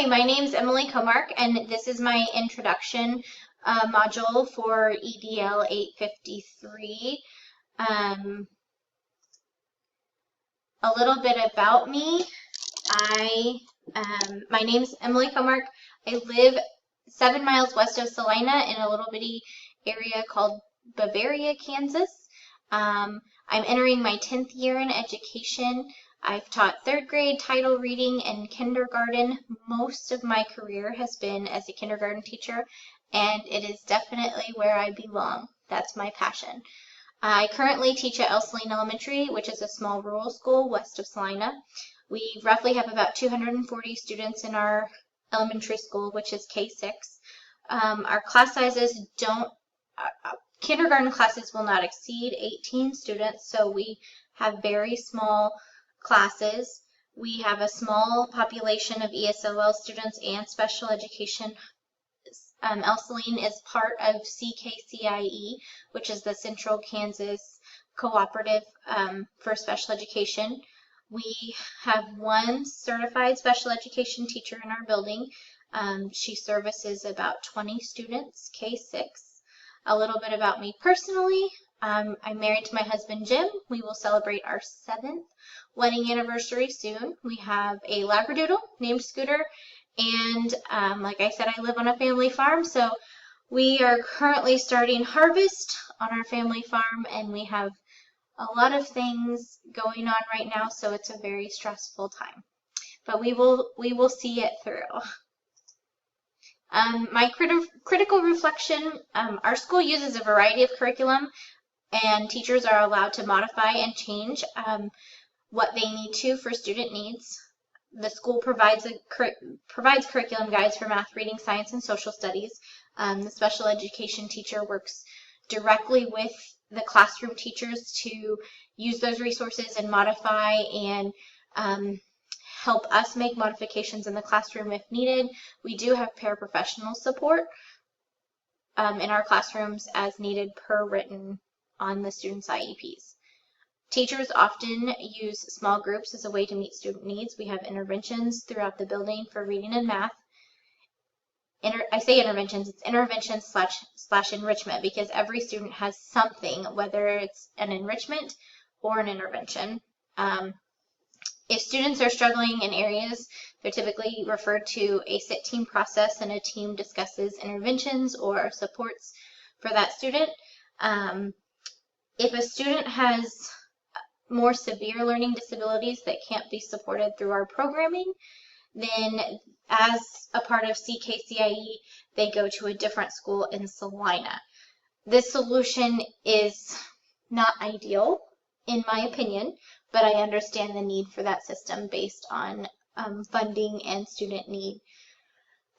Hi, my name's Emily Comark, and this is my introduction module for EDL 853. A little bit about me. My name's Emily Comark. I live 7 miles west of Salina in a little bitty area called Bavaria, Kansas. I'm entering my 10th year in education. I've taught 3rd grade title reading and kindergarten. Most of my career has been as a kindergarten teacher, and it is definitely where I belong. That's my passion. I currently teach at Saline Elementary, which is a small rural school west of Salina. We roughly have about 240 students in our elementary school, which is K-6. Our class sizes kindergarten classes will not exceed 18 students, so we have very small classes. We have a small population of ESOL students and special education. Saline is part of CKCIE, which is the Central Kansas Cooperative for Special Education. We have one certified special education teacher in our building. She services about 20 students, K-6. A little bit about me personally. I'm married to my husband, Jim. We will celebrate our 7th wedding anniversary soon. We have a Labradoodle named Scooter, and like I said, I live on a family farm, so we are currently starting harvest on our family farm, and we have a lot of things going on right now, so it's a very stressful time. But we will see it through. My critical reflection, our school uses a variety of curriculum, and teachers are allowed to modify and change what they need to for student needs. The school provides curriculum guides for math, reading, science, and social studies. The special education teacher works directly with the classroom teachers to use those resources and modify and help us make modifications in the classroom if needed. We do have paraprofessional support in our classrooms as needed per written on the students' IEPs. Teachers often use small groups as a way to meet student needs. We have interventions throughout the building for reading and math. I say interventions, it's intervention slash enrichment, because every student has something, whether it's an enrichment or an intervention. If students are struggling in areas, they're typically referred to a sit team process, and a team discusses interventions or supports for that student. If a student has more severe learning disabilities that can't be supported through our programming, then as a part of CKCIE, they go to a different school in Salina. This solution is not ideal, in my opinion, but I understand the need for that system based on funding and student need.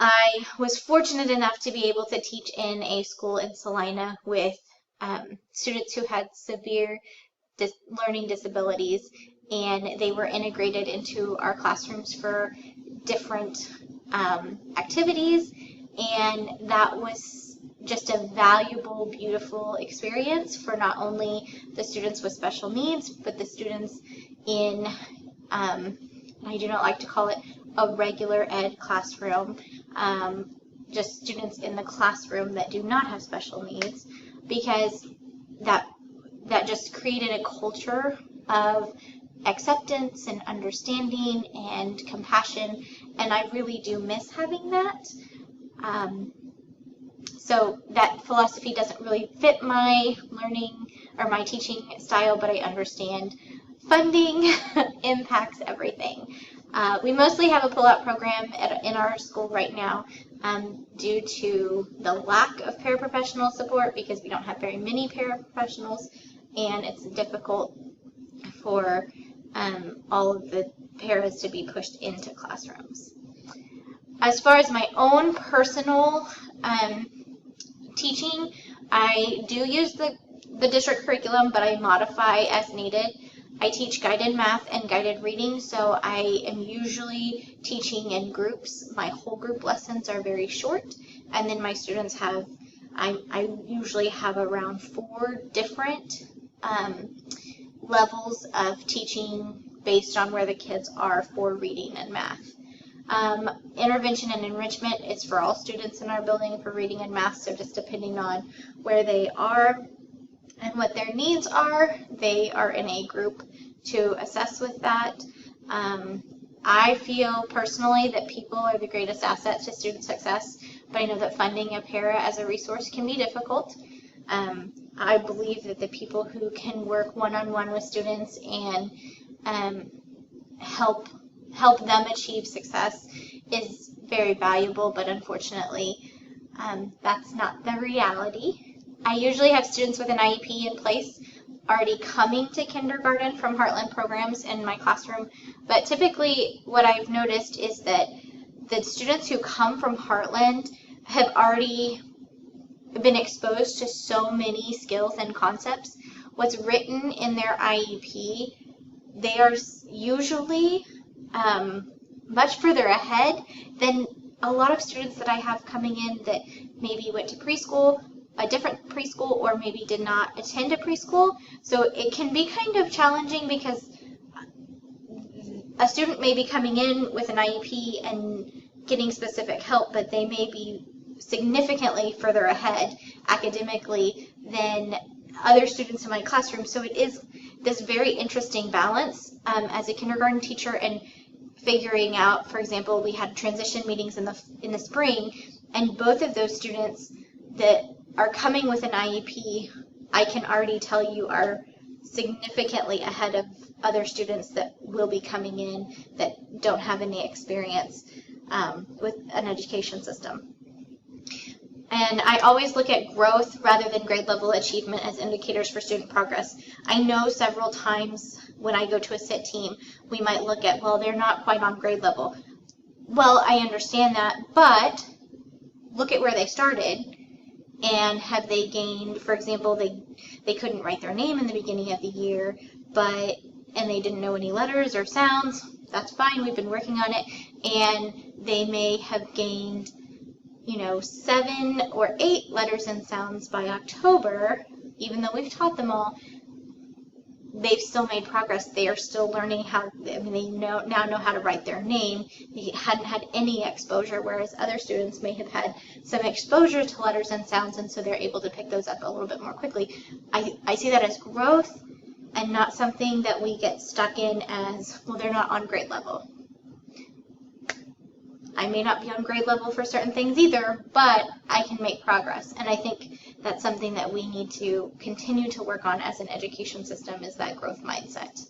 I was fortunate enough to be able to teach in a school in Salina with students who had severe learning disabilities, and they were integrated into our classrooms for different activities, and that was just a valuable, beautiful experience for not only the students with special needs, but the students in, I do not like to call it a regular ed classroom, just students in the classroom that do not have special needs, because that just created a culture of acceptance and understanding and compassion, and I really do miss having that. So that philosophy doesn't really fit my learning or my teaching style, but I understand funding impacts everything. We mostly have a pull-out program in our school right now due to the lack of paraprofessional support, because we don't have very many paraprofessionals, and it's difficult for all of the paras to be pushed into classrooms. As far as my own personal teaching, I do use the district curriculum, but I modify as needed. I teach guided math and guided reading, so I am usually teaching in groups. My whole group lessons are very short, and then my students have, I usually have around 4 different levels of teaching based on where the kids are for reading and math. Intervention and enrichment is for all students in our building for reading and math, so just depending on where they are and what their needs are, they are in a group to assess with that. I feel personally that people are the greatest asset to student success, but I know that funding a para as a resource can be difficult. I believe that the people who can work one-on-one with students and help them achieve success is very valuable, but unfortunately that's not the reality. I usually have students with an IEP in place already coming to kindergarten from Heartland programs in my classroom, but typically what I've noticed is that the students who come from Heartland have already been exposed to so many skills and concepts. What's written in their IEP, they are usually much further ahead than a lot of students that I have coming in that maybe went to preschool, a different preschool, or maybe did not attend a preschool. So it can be kind of challenging because a student may be coming in with an IEP and getting specific help, but they may be significantly further ahead academically than other students in my classroom. So it is this very interesting balance as a kindergarten teacher and figuring out, for example, we had transition meetings in the spring, and both of those students that are coming with an IEP, I can already tell you are significantly ahead of other students that will be coming in that don't have any experience with an education system. And I always look at growth rather than grade level achievement as indicators for student progress. I know several times when I go to a SIT team, we might look at, well, they're not quite on grade level. Well, I understand that, but look at where they started and have they gained, for example, they couldn't write their name in the beginning of the year, and they didn't know any letters or sounds. That's fine, we've been working on it, and they may have gained 7 or 8 letters and sounds by October, even though we've taught them all. They've still made progress. they are still learning they now know how to write their name. They hadn't had any exposure, whereas other students may have had some exposure to letters and sounds, and so they're able to pick those up a little bit more quickly. I see that as growth and not something that we get stuck in as, well, they're not on grade level. I may not be on grade level for certain things either, but I can make progress. And I think that's something that we need to continue to work on as an education system, is that growth mindset.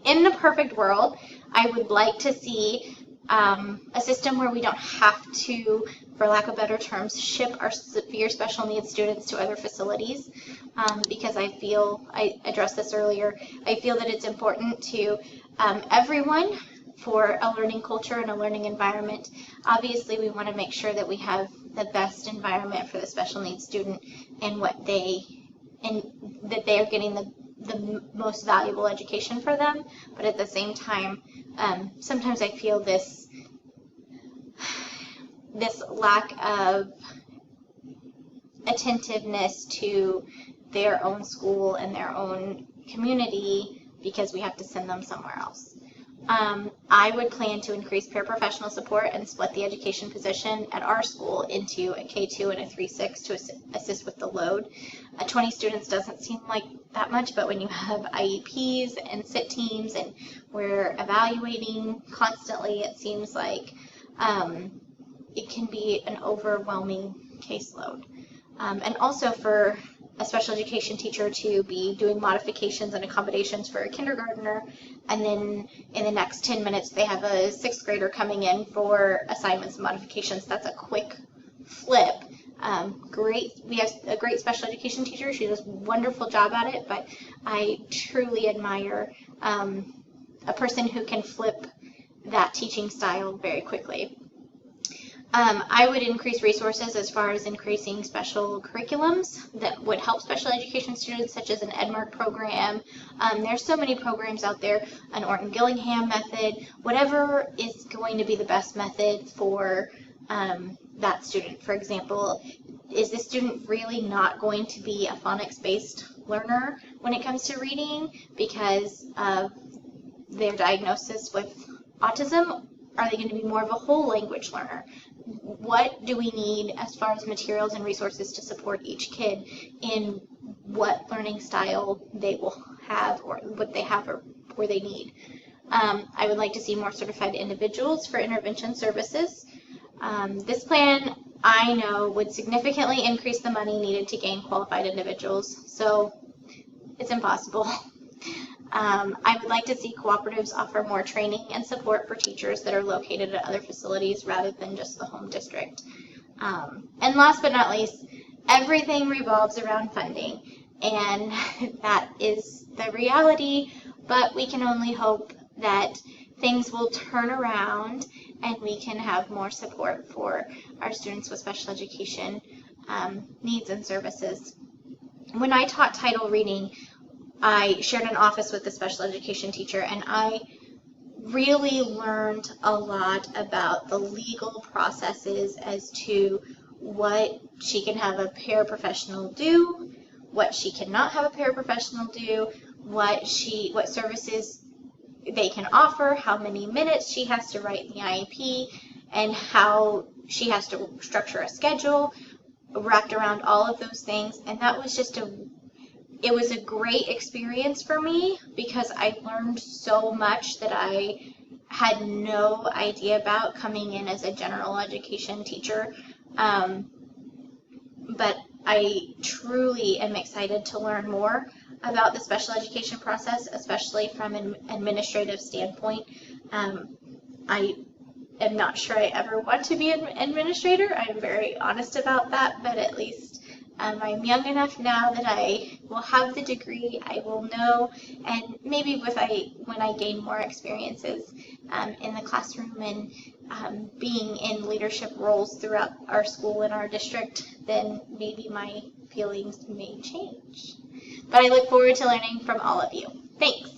In a perfect world, I would like to see a system where we don't have to, for lack of better terms, ship our severe special needs students to other facilities, because I addressed this earlier, I feel that it's important to everyone for a learning culture and a learning environment. Obviously, we want to make sure that we have the best environment for the special needs student and that they are getting the most valuable education for them. But at the same time, sometimes I feel this lack of attentiveness to their own school and their own community because we have to send them somewhere else. I would plan to increase paraprofessional support and split the education position at our school into a K2 and a 3-6 to assist with the load. 20 students doesn't seem like that much, but when you have IEPs and SIT teams and we're evaluating constantly, it seems like it can be an overwhelming caseload. And also for a special education teacher to be doing modifications and accommodations for a kindergartner, and then in the next 10 minutes they have a 6th grader coming in for assignments and modifications. That's a quick flip. Great. We have a great special education teacher. She does a wonderful job at it, but I truly admire a person who can flip that teaching style very quickly. I would increase resources as far as increasing special curriculums that would help special education students, such as an EdMark program. There's so many programs out there, an Orton-Gillingham method, whatever is going to be the best method for that student. For example, is the student really not going to be a phonics-based learner when it comes to reading because of their diagnosis with autism? Are they going to be more of a whole language learner? What do we need as far as materials and resources to support each kid in what learning style they will have or what they have or where they need? I would like to see more certified individuals for intervention services. This plan, I know, would significantly increase the money needed to gain qualified individuals, so it's impossible. I would like to see cooperatives offer more training and support for teachers that are located at other facilities rather than just the home district. And last but not least, everything revolves around funding, and that is the reality, but we can only hope that things will turn around and we can have more support for our students with special education needs and services. When I taught title reading, I shared an office with a special education teacher, and I really learned a lot about the legal processes as to what she can have a paraprofessional do, what she cannot have a paraprofessional do, what services they can offer, how many minutes she has to write in the IEP, and how she has to structure a schedule wrapped around all of those things. And that was just it was a great experience for me because I learned so much that I had no idea about coming in as a general education teacher. But I truly am excited to learn more about the special education process, especially from an administrative standpoint. I am not sure I ever want to be an administrator. I'm very honest about that, but at least I'm young enough now that I will have the degree, I will know, and maybe when I gain more experiences in the classroom and being in leadership roles throughout our school and our district, then maybe my feelings may change. But I look forward to learning from all of you. Thanks.